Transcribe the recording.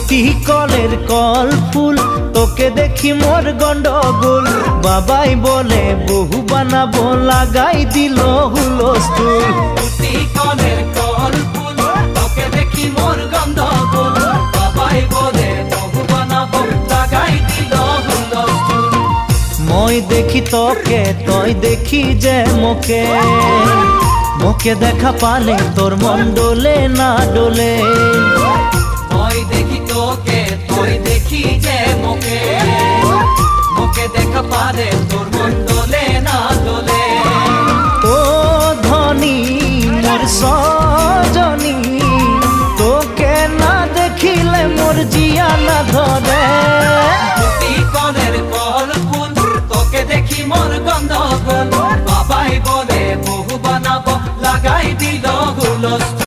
তুই কলের কল ফুল, তোকে দেখি মোর গন্ডগোল। বাবাই বলে বহু বানাবো, লাগাই দিল হুলস্থুল। তুই কলের কল ফুল, তোকে দেখি মোর গন্ডগোল। বাবাই বলে বহু বানাবো, লাগাই দিল হুলস্থুল। মই দেখি তোকে, তই দেখি যে মোকে, মোকে দেখা পালে তোর মন ডোলে না ডোলে। মই দেখি তোকে, তুই দেখি যে মোকে, মোকে দেখা পারে তোর মন দোলে না দোলে। ও ধনী মোর